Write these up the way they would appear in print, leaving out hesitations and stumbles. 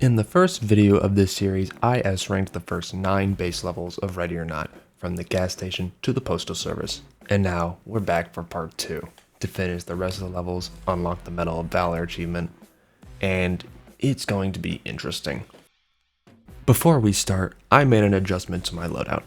In the first video of this series, I S-ranked the first 9 base levels of Ready or Not, from the gas station to the Postal Service. And now, we're back for part 2, to finish the rest of the levels, unlock the Medal of Valor achievement, and it's going to be interesting. Before we start, I made an adjustment to my loadout.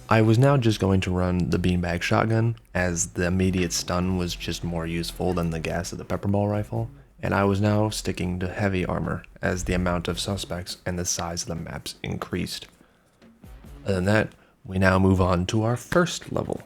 I was now just going to run the beanbag shotgun, as the immediate stun was just more useful than the gas of the pepperball rifle, and I was now sticking to heavy armor as the amount of suspects and the size of the maps increased. Other than that, we now move on to our first level.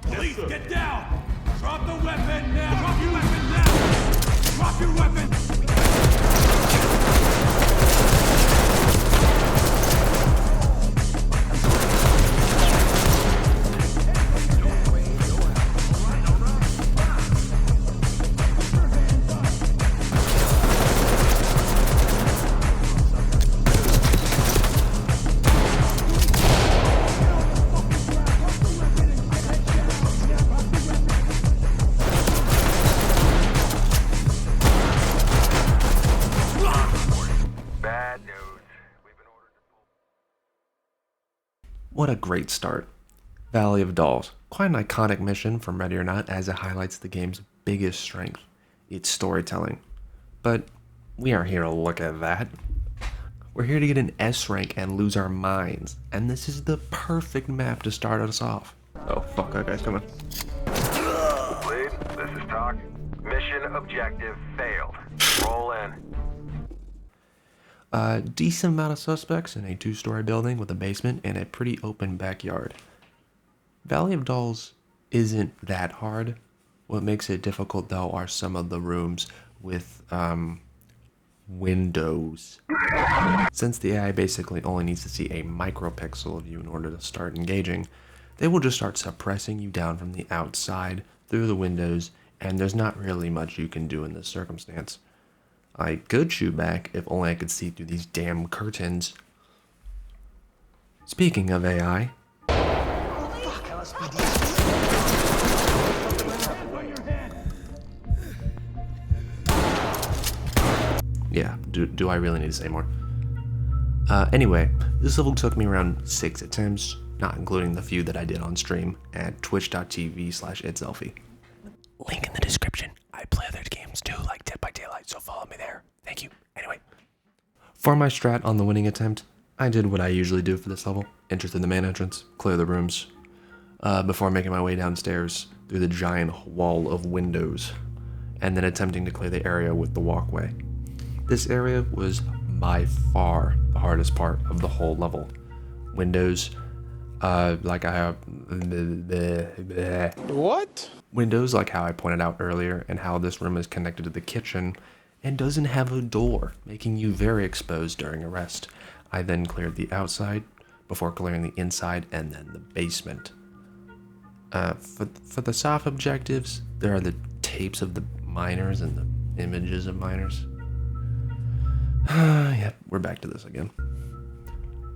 Police, get down! Drop the weapon now! Drop your weapon now! Drop your weapon! What a great start. Valley of Dolls. Quite an iconic mission from Ready or Not, as it highlights the game's biggest strength, its storytelling. But we aren't here to look at that. We're here to get an S rank and lose our minds, and this is the perfect map to start us off. Oh fuck, that guy's coming. Lead, this is Talk. Mission objective failed. Roll in. A decent amount of suspects in a 2-story building with a basement and a pretty open backyard. Valley of Dolls isn't that hard. What makes it difficult though are some of the rooms with windows. Since the AI basically only needs to see a micropixel of you in order to start engaging, they will just start suppressing you down from the outside through the windows, and there's not really much you can do in this circumstance. I could shoot back if only I could see through these damn curtains. Speaking of AI, yeah, do I really need to say more? Anyway, this level took me around 6 attempts, not including the few that I did on stream at twitch.tv/itselfie. Link in the description. I play other games too, like Dead by Daylight, so follow me there. Thank you. Anyway, for my strat on the winning attempt, I did what I usually do for this level. Enter through the main entrance, clear the rooms, before making my way downstairs through the giant wall of windows, and then attempting to clear the area with the walkway. This area was by far the hardest part of the whole level. Windows, like I have... What? Windows, like how I pointed out earlier, and how this room is connected to the kitchen and doesn't have a door, making you very exposed during arrest. I then cleared the outside before clearing the inside and then the basement. For the soft objectives, there are the tapes of the miners and the images of miners. Yep, we're back to this again.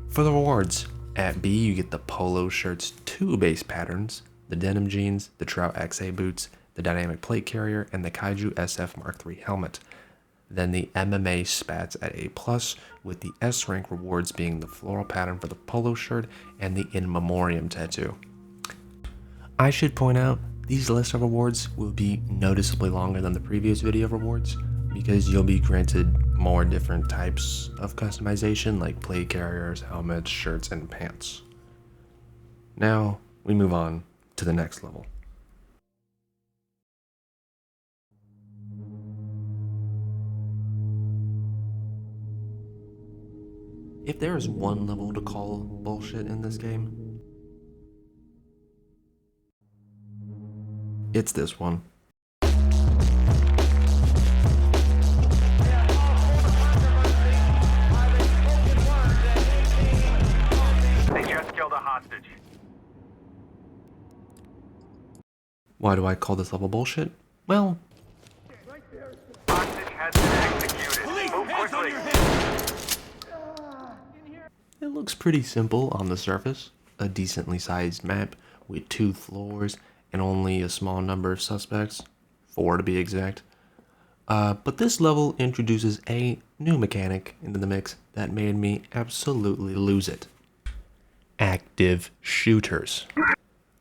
For the rewards, at B you get the polo shirt's 2 base patterns, the denim jeans, the Trout XA boots, the dynamic plate carrier, and the Kaiju SF Mark III helmet. Then the MMA spats at A+, with the S rank rewards being the floral pattern for the polo shirt and the In Memoriam tattoo. I should point out, these list of rewards will be noticeably longer than the previous video of rewards, because you'll be granted more different types of customization like plate carriers, helmets, shirts, and pants. Now, we move on to the next level. If there is one level to call bullshit in this game, it's this one. Why do I call this level bullshit? Well, Hostage has been executed. Police, Move hands on quickly. your head! it looks pretty simple on the surface. A decently sized map with 2 floors and only a small number of suspects, 4 to be exact. But this level introduces a new mechanic into the mix that made me absolutely lose it. Active shooters.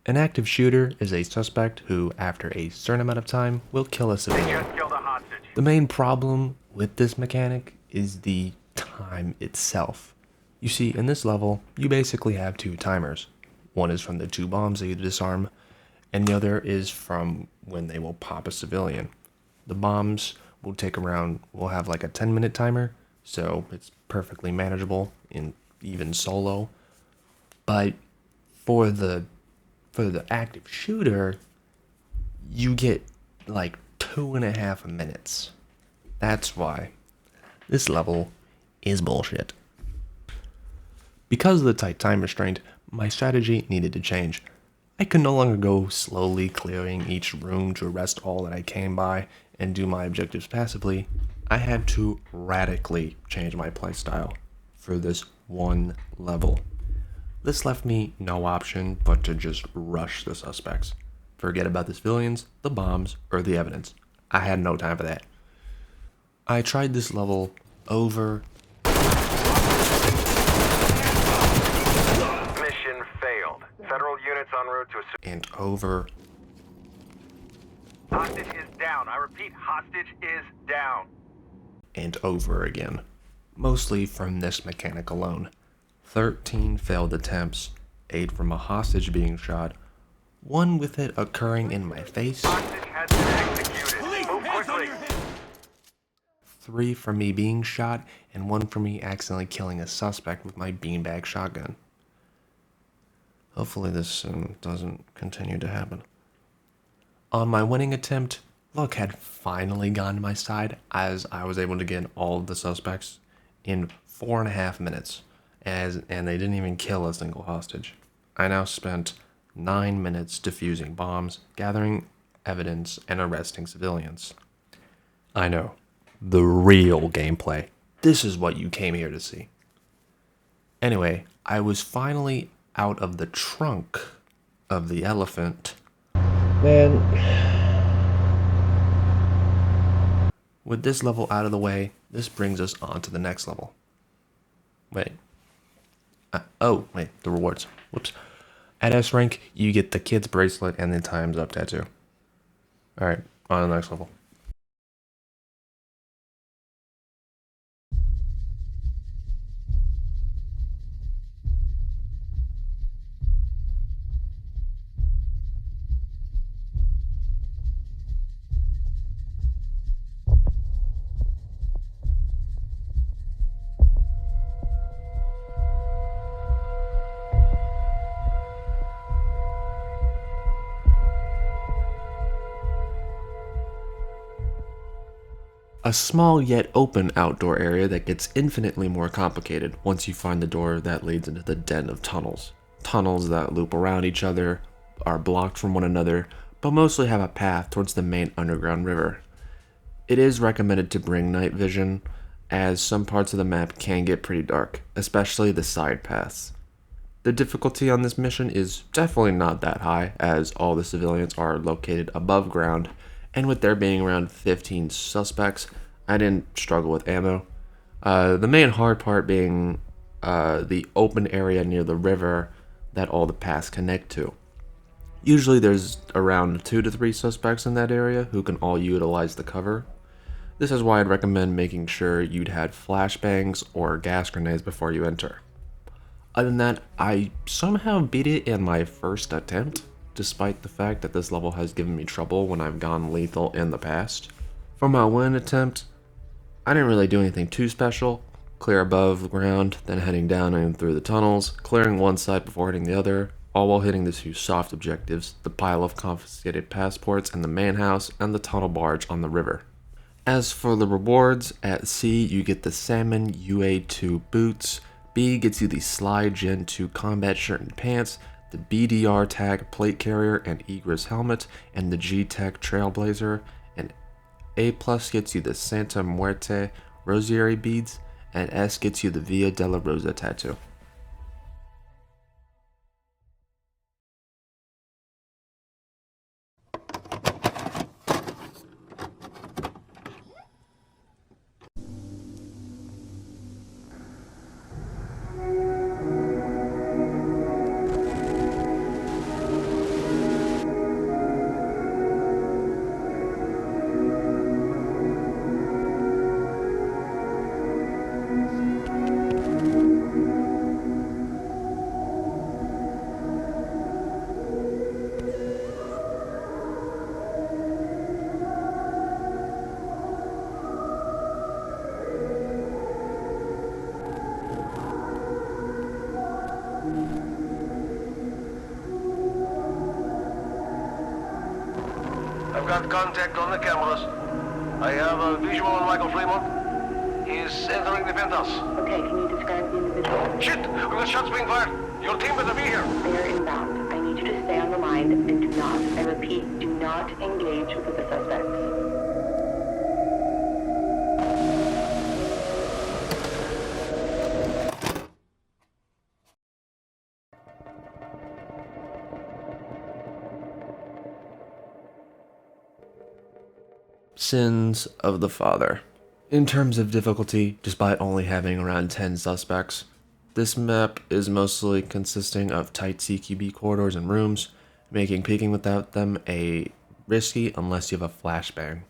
An active shooter is a suspect who, after a certain amount of time, will kill a civilian. Just killed a hostage. The main problem with this mechanic is the time itself. You see, in this level, you basically have 2 timers. One is from the 2 bombs that you disarm, and the other is from when they will pop a civilian. The bombs will have like a 10-minute timer, so it's perfectly manageable in even solo. But for the active shooter, you get like 2.5 minutes. That's why this level is bullshit. Because of the tight time restraint, my strategy needed to change. I could no longer go slowly clearing each room to arrest all that I came by and do my objectives passively. I had to radically change my playstyle for this one level. This left me no option but to just rush the suspects. Forget about the civilians, the bombs, or the evidence. I had no time for that. I tried this level over. Mission failed. Federal units en route to a... And over. Hostage is down. I repeat, hostage is down. And over again. Mostly from this mechanic alone. 13 failed attempts, 8 from a hostage being shot, 1 with it occurring in my face, Hostage has been executed. Police, Move hands on quickly. your head! 3 from me being shot, and 1 from me accidentally killing a suspect with my beanbag shotgun. Hopefully this doesn't continue to happen. On my winning attempt, luck had finally gone to my side as I was able to get all of the suspects in 4.5 minutes. And they didn't even kill a single hostage. I now spent 9 minutes defusing bombs, gathering evidence, and arresting civilians. I know, the real gameplay. This is what you came here to see. Anyway, I was finally out of the trunk of the elephant. Man. With this level out of the way, this brings us on to the next level. Wait. The rewards. Whoops. At S rank, you get the kid's bracelet and the time's up tattoo. Alright, on to the next level. A small yet open outdoor area that gets infinitely more complicated once you find the door that leads into the den of tunnels. Tunnels that loop around each other, are blocked from one another, but mostly have a path towards the main underground river. It is recommended to bring night vision, as some parts of the map can get pretty dark, especially the side paths. The difficulty on this mission is definitely not that high, as all the civilians are located above ground, and with there being around 15 suspects, I didn't struggle with ammo. The main hard part being the open area near the river that all the paths connect to. Usually there's around 2 to 3 suspects in that area who can all utilize the cover. This is why I'd recommend making sure you'd had flashbangs or gas grenades before you enter. Other than that, I somehow beat it in my first attempt, despite the fact that this level has given me trouble when I've gone lethal in the past. For my win attempt, I didn't really do anything too special. Clear above ground, then heading down and through the tunnels, clearing one side before hitting the other, all while hitting the 2 soft objectives, the pile of confiscated passports in the main house and the tunnel barge on the river. As for the rewards, at C you get the Salmon UA2 boots, B gets you the Slide Gen 2 combat shirt and pants, the BDR Tag Plate Carrier and Egress Helmet, and the G-Tech Trailblazer, and A+ gets you the Santa Muerte Rosary Beads, and S gets you the Via della Rosa tattoo. I've got contact on the cameras. I have a visual on Michael Fremont. He's entering the penthouse. Okay, can you describe the individual? Shit! We've got shots being fired! Your team better be here! They are inbound. I need you to stay on the line and do not, I repeat, do not engage with the suspects. Sins of the Father. In terms of difficulty, despite only having around 10 suspects, this map is mostly consisting of tight CQB corridors and rooms, making peeking without them a risky unless you have a flashbang.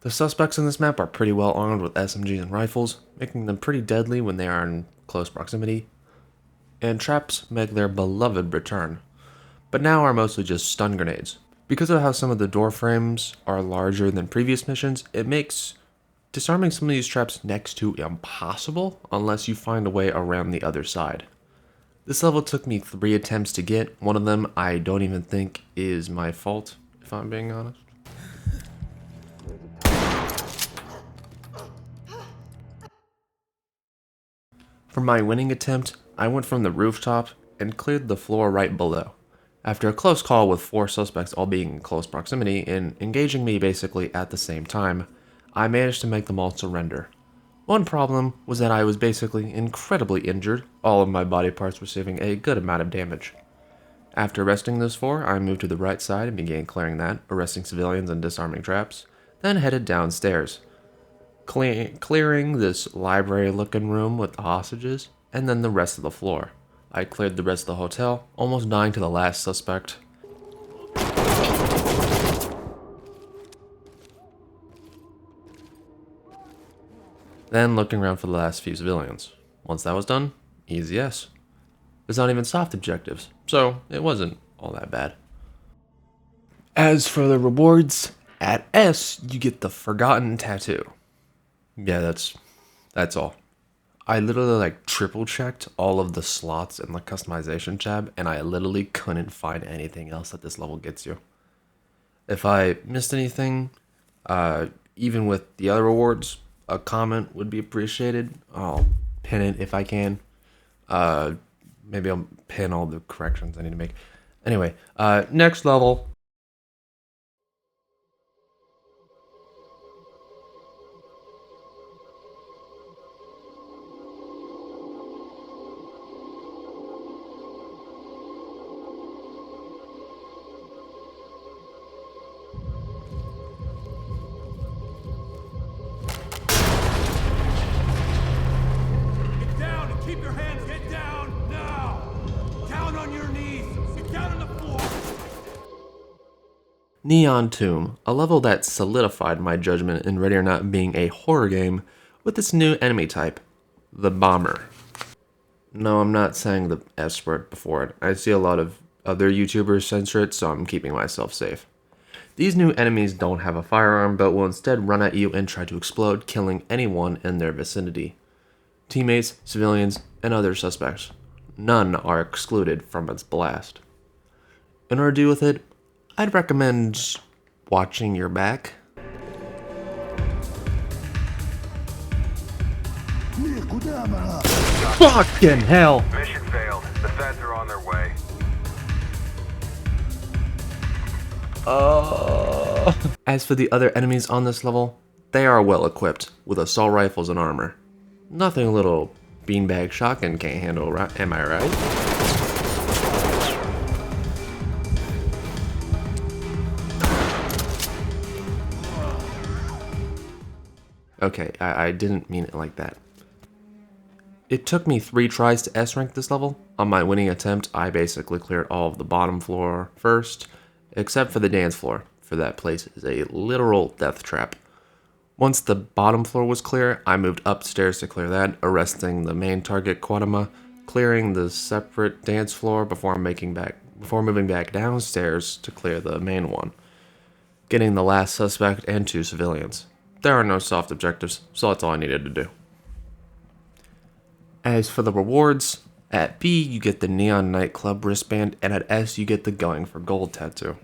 The suspects in this map are pretty well armed with SMGs and rifles, making them pretty deadly when they are in close proximity, and traps make their beloved return, but now are mostly just stun grenades. Because of how some of the door frames are larger than previous missions, it makes disarming some of these traps next to impossible unless you find a way around the other side. This level took me 3 attempts to get. One of them I don't even think is my fault, if I'm being honest. For my winning attempt, I went from the rooftop and cleared the floor right below. After a close call with 4 suspects all being in close proximity and engaging me basically at the same time, I managed to make them all surrender. One problem was that I was basically incredibly injured, all of my body parts receiving a good amount of damage. After arresting those 4, I moved to the right side and began clearing that, arresting civilians and disarming traps, then headed downstairs, clearing this library-looking room with the hostages, and then the rest of the floor. I cleared the rest of the hotel, almost dying to the last suspect. Then looking around for the last few civilians. Once that was done, easy S. There's not even soft objectives, so it wasn't all that bad. As for the rewards, at S, you get the Forgotten Tattoo. Yeah, that's all. I literally triple checked all of the slots in the customization tab, and I literally couldn't find anything else that this level gets you. If I missed anything, even with the other rewards, a comment would be appreciated. I'll pin it if I can. Maybe I'll pin all the corrections I need to make. Anyway, next level. Get down and keep your hands. Get down now. Down on your knees. Get down on the floor. Neon Tomb, a level that solidified my judgment in Ready or Not being a horror game with its new enemy type, the Bomber. No, I'm not saying the S word before it. I see a lot of other YouTubers censor it, so I'm keeping myself safe. These new enemies don't have a firearm, but will instead run at you and try to explode, killing anyone in their vicinity. Teammates, civilians, and other suspects. None are excluded from its blast. In order to deal with it, I'd recommend watching your back. Fucking hell! Mission failed. The feds are on their way. As for the other enemies on this level, they are well equipped with assault rifles and armor. Nothing a little beanbag shotgun can't handle, right? Am I right? Okay, I didn't mean it like that. It took me 3 tries to S-rank this level. On my winning attempt, I basically cleared all of the bottom floor first, except for the dance floor, for that place is a literal death trap. Once the bottom floor was clear, I moved upstairs to clear that, arresting the main target Quadama, clearing the separate dance floor before moving back downstairs to clear the main one, getting the last suspect and 2 civilians. There are no soft objectives, so that's all I needed to do. As for the rewards, at B you get the Neon Nightclub wristband, and at S you get the Going for Gold tattoo.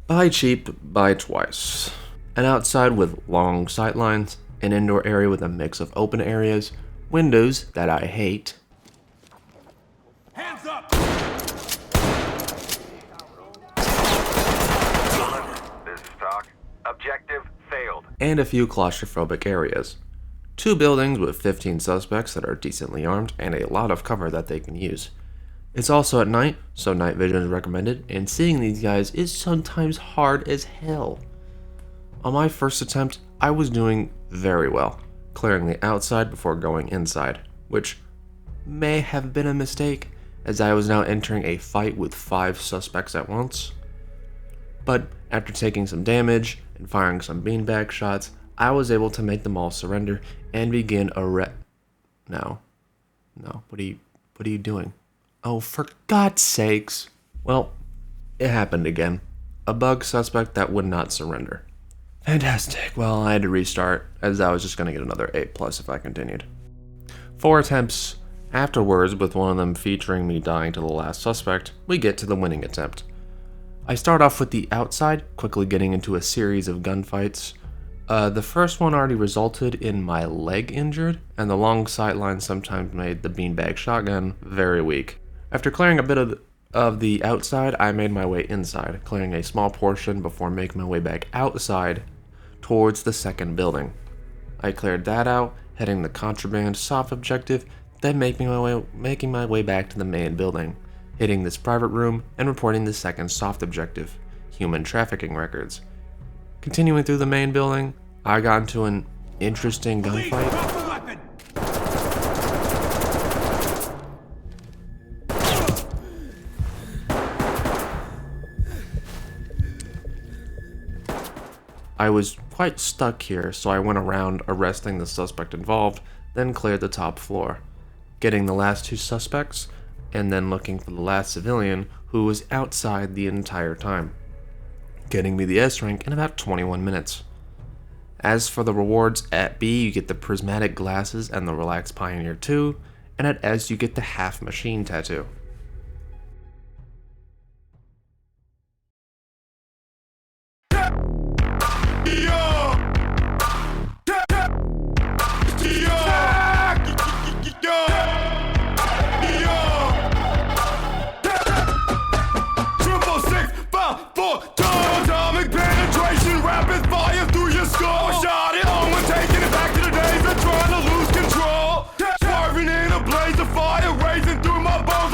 Buy cheap, buy twice. An outside with long sightlines, an indoor area with a mix of open areas, windows that I hate, Hands up! This is Talk. Objective failed. and a few claustrophobic areas. 2 buildings with 15 suspects that are decently armed, and a lot of cover that they can use. It's also at night, so night vision is recommended, and seeing these guys is sometimes hard as hell. On my first attempt, I was doing very well, clearing the outside before going inside, which may have been a mistake, as I was now entering a fight with 5 suspects at once. But after taking some damage and firing some beanbag shots, I was able to make them all surrender and begin No, what are you doing? Oh, for God's sakes. Well, it happened again. A bug suspect that would not surrender. Fantastic. Well, I had to restart, as I was just going to get another 8+ if I continued. 4 attempts afterwards, with one of them featuring me dying to the last suspect, we get to the winning attempt. I start off with the outside, quickly getting into a series of gunfights. The first one already resulted in my leg injured, and the long sightlines sometimes made the beanbag shotgun very weak. After clearing a bit of the outside, I made my way inside, clearing a small portion before making my way back outside towards the second building. I cleared that out, heading the contraband soft objective, then making my way back to the main building, hitting this private room and reporting the second soft objective, human trafficking records. Continuing through the main building, I got into an interesting Police, gunfight. drop the weapon! I was quite stuck here, so I went around arresting the suspect involved, then cleared the top floor, getting the last 2 suspects, and then looking for the last civilian who was outside the entire time, getting me the S rank in about 21 minutes. As for the rewards, at B you get the prismatic glasses and the Relax Pioneer 2, and at S you get the half machine tattoo.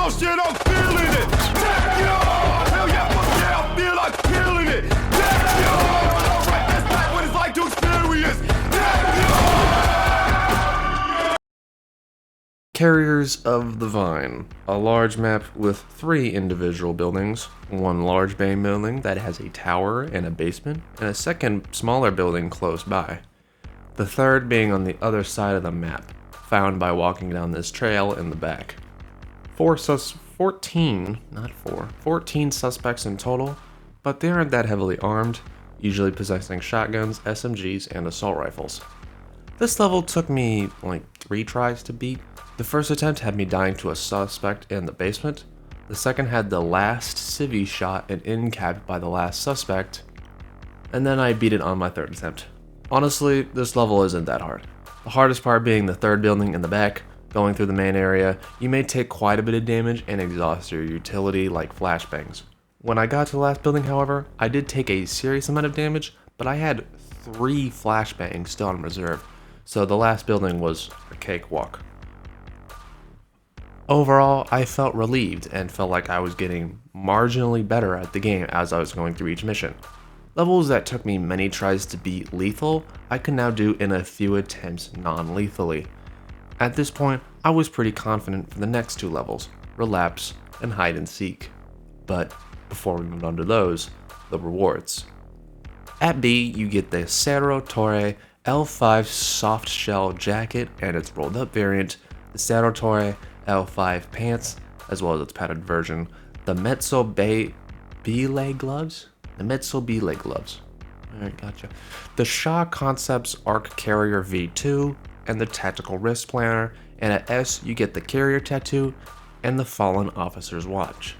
Shit, I'm feeling it! Takyon! Hell yeah, fuck yeah, I feel like killing it! Takyon! Alright, that's not what it's like to experience! Takyon! Carriers of the Vine, a large map with 3 individual buildings, one large main building that has a tower and a basement, and a second smaller building close by. the third being on the other side of the map, found by walking down this trail in the back. 14 suspects in total, but they aren't that heavily armed, usually possessing shotguns, SMGs, and assault rifles. This level took me like 3 tries to beat. The first attempt had me dying to a suspect in the basement. The second had the last civvy shot and in-capped by the last suspect. And then I beat it on my third attempt. Honestly, this level isn't that hard. The hardest part being the third building in the back. Going through the main area, you may take quite a bit of damage and exhaust your utility like flashbangs. When I got to the last building, however, I did take a serious amount of damage, but I had 3 flashbangs still on reserve, so the last building was a cakewalk. Overall, I felt relieved and felt like I was getting marginally better at the game as I was going through each mission. Levels that took me many tries to beat lethal, I can now do in a few attempts non-lethally. At this point, I was pretty confident for the next 2 levels, Relapse and Hide and Seek. But before we move on to those, the rewards. At B, you get the Cerro Torre L5 soft shell jacket and its rolled up variant, the Cerro Torre L5 pants, as well as its padded version, the Metso B-leg gloves? Alright, gotcha. The Shaw Concepts Arc Carrier V2, and the Tactical Wrist Planner, and at S, you get the Carrier Tattoo and the Fallen Officer's Watch.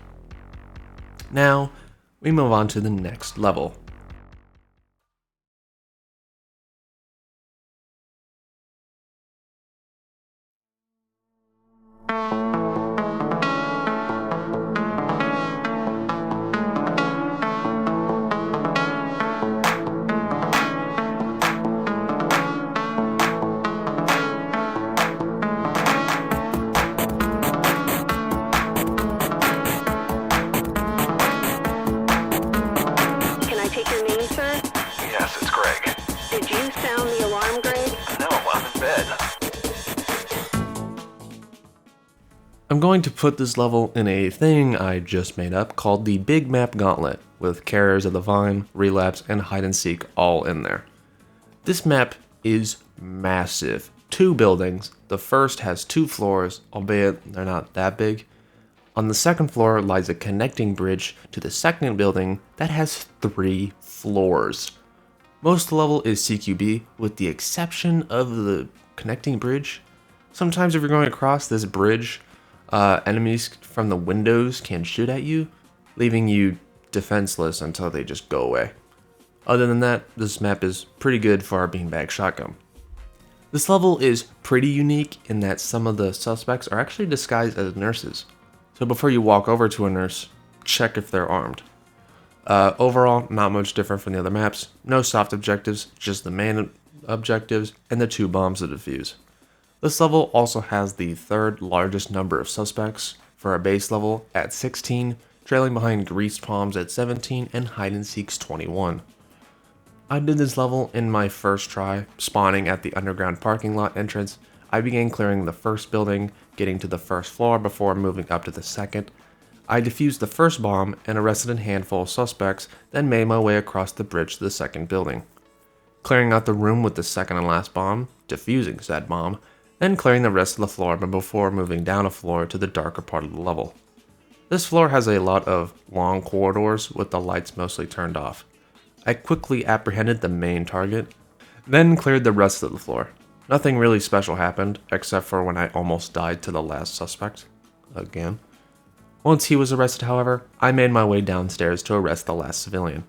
Now, we move on to the next level. Can I take your name, sir? Yes, it's Greg. Did you sound the alarm, Greg? No, I'm in bed. I'm going to put this level in a thing I just made up called the Big Map Gauntlet, with Carriers of the Vine, Relapse, and Hide and Seek all in there. This map is massive. 2 buildings. The first has 2 floors, albeit they're not that big. On the second floor lies a connecting bridge to the second building that has 3 floors. Most of the level is CQB, with the exception of the connecting bridge. Sometimes if you're going across this bridge, enemies from the windows can shoot at you, leaving you defenseless until they just go away. Other than that, this map is pretty good for our beanbag shotgun. This level is pretty unique in that some of the suspects are actually disguised as nurses. So before you walk over to a nurse, check if they're armed. Overall, not much different from the other maps. No soft objectives, just the main objectives and the 2 bombs to defuse. This level also has the 3rd largest number of suspects for a base level at 16, trailing behind Greased Palms at 17 and Hide and Seek's 21. I did this level in my first try, spawning at the underground parking lot entrance. I began clearing the first building, getting to the first floor before moving up to the second. I defused the first bomb and arrested a handful of suspects, then made my way across the bridge to the second building. Clearing out the room with the second and last bomb, defusing said bomb, then clearing the rest of the floor before moving down a floor to the darker part of the level. This floor has a lot of long corridors with the lights mostly turned off. I quickly apprehended the main target, then cleared the rest of the floor. Nothing really special happened, except for when I almost died to the last suspect. Again. Once he was arrested, however, I made my way downstairs to arrest the last civilian.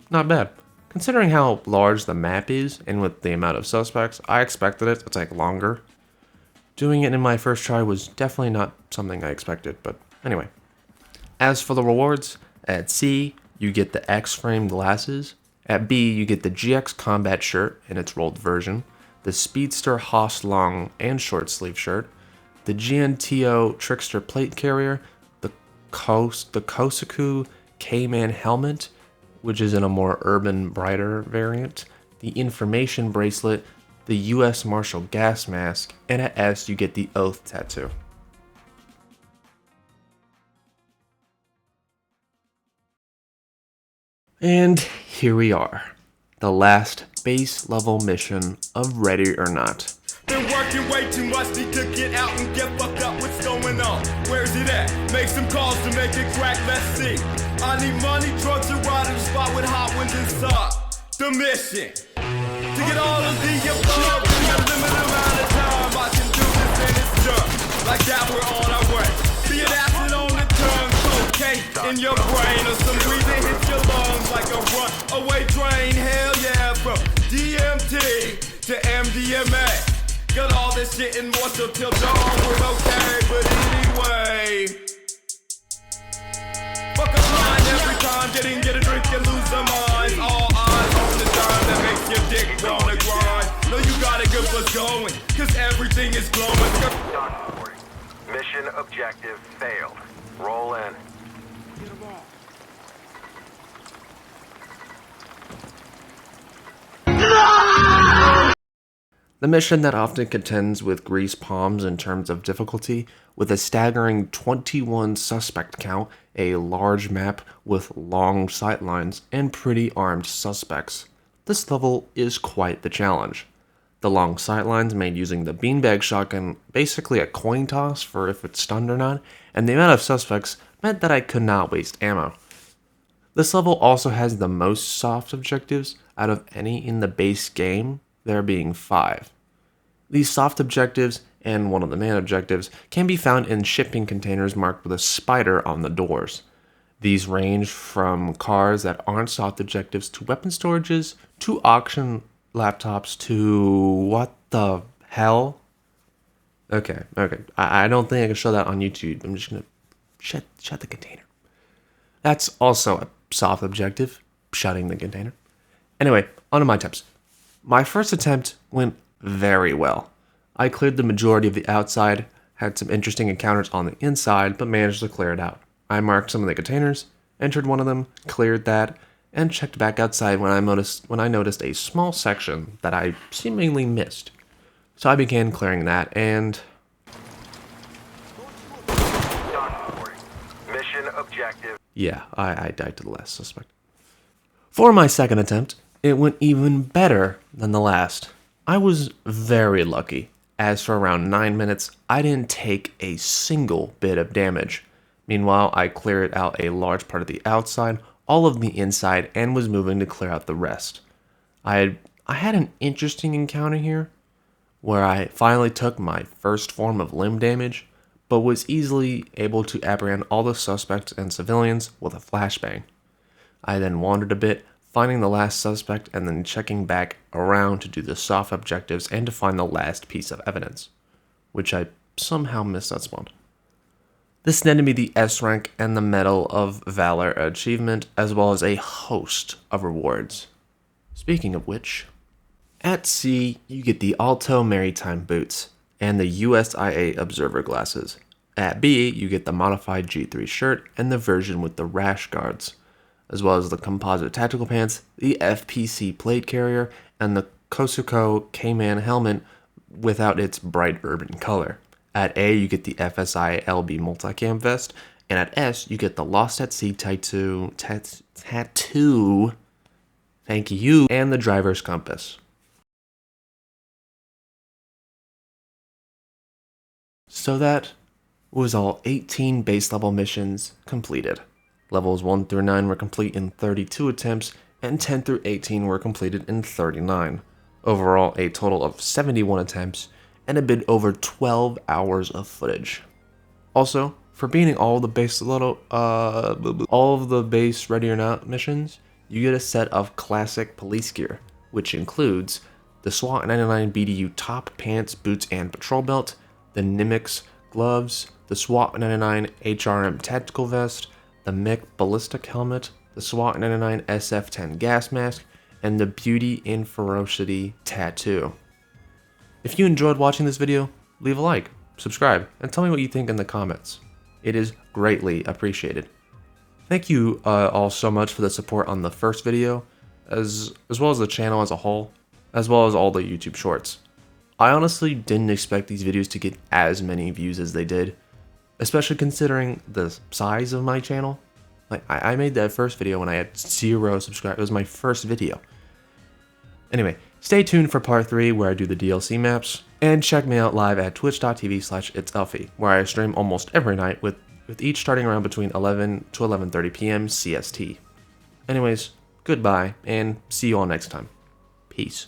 Not bad. Considering how large the map is, and with the amount of suspects, I expected it to take longer. Doing it in my first try was definitely not something I expected, but anyway. As for the rewards, at C, you get the X-frame glasses. At B, you get the GX Combat shirt in its rolled version, the Speedster Haas long and short sleeve shirt, the GNTO Trickster plate carrier, the Kosaku K-Man helmet, which is in a more urban, brighter variant, the information bracelet, the US Marshal gas mask, and at S you get the Oath tattoo. And here we are. the last base level mission of Ready or Not. Been working way too much, need to get out and get fucked up. What's going on? Where's it at? Make some calls to make it crack, let's see. I need money, drugs, and ride to the spot with hot winds inside. The mission to get all of the above. We got a limited amount of time. I can do this and it's done. Like that, we're on our way. Be an acid on the tongue, cocaine in your brain, or some reason hits your lungs like a runaway train. Hell yeah, from DMT to MDMA. Got all this shit and more, so till dawn we're okay. But anyway, fuck a line every time. Get a drink and lose their minds. All eyes on the time that makes your dick wanna grind. No, you gotta get what's going, cause everything is glowing. Done. Mission objective failed. Roll in. The mission that often contends with grease palms in terms of difficulty, with a staggering 21 suspect count, a large map with long sightlines, and pretty armed suspects. This level is quite the challenge. The long sightlines made using the beanbag shotgun, basically a coin toss for if it's stunned or not, and the amount of suspects meant that I could not waste ammo. This level also has the most soft objectives out of any in the base game, there being 5. These soft objectives, and one of the main objectives, can be found in shipping containers marked with a spider on the doors. These range from cars that aren't soft objectives to weapon storages, to auction laptops, to what the hell? Okay. I don't think I can show that on YouTube. I'm just gonna shut the container. That's also a soft objective, shutting the container. Anyway, on to my attempts. My first attempt went very well. I cleared the majority of the outside, had some interesting encounters on the inside, but managed to clear it out. I marked some of the containers, entered one of them, cleared that, and checked back outside when I noticed a small section that I seemingly missed. So I began clearing that, and Done. Mission objective. yeah, I died to the last suspect. For my second attempt, it went even better than the last. I was very lucky, as for around 9 minutes, I didn't take a single bit of damage. Meanwhile, I cleared out a large part of the outside, all of the inside, and was moving to clear out the rest. I had an interesting encounter here, where I finally took my first form of limb damage, but was easily able to apprehend all the suspects and civilians with a flashbang. I then wandered a bit, finding the last suspect and then checking back around to do the soft objectives and to find the last piece of evidence, which I somehow missed that spawn. This netted me the S rank and the Medal of Valor achievement, as well as a host of rewards. Speaking of which, at C, you get the Alto Maritime boots and the USIA observer glasses. At B, you get the modified G3 shirt and the version with the rash guards, as well as the composite tactical pants, the FPC plate carrier, and the Kosuko K-Man helmet without its bright urban color. At A, you get the FSI LB multicam vest, and at S, you get the Lost at Sea tattoo, thank you, and the driver's compass. So that was all 18 base level missions completed. Levels 1 through 9 were complete in 32 attempts, and 10 through 18 were completed in 39. Overall, a total of 71 attempts, and a bit over 12 hours of footage. Also, for beating all of the base Ready or Not missions, you get a set of classic police gear, which includes the SWAT 99 BDU top, pants, boots, and patrol belt, the Nimitz gloves, the SWAT 99 HRM tactical vest, the MEC ballistic helmet, the SWAT 99 SF-10 gas mask, and the Beauty in Ferocity tattoo. If you enjoyed watching this video, leave a like, subscribe, and tell me what you think in the comments. It is greatly appreciated. Thank you all so much for the support on the first video, as well as the channel as a whole, as well as all the YouTube shorts. I honestly didn't expect these videos to get as many views as they did, especially considering the size of my channel. Like, I made that first video when I had 0 subscribers. It was my first video. Anyway, stay tuned for part 3 where I do the DLC maps, and check me out live at twitch.tv/itselfie, where I stream almost every night with each starting around between 11 to 11:30 p.m. CST. Anyways, goodbye, and see you all next time. Peace.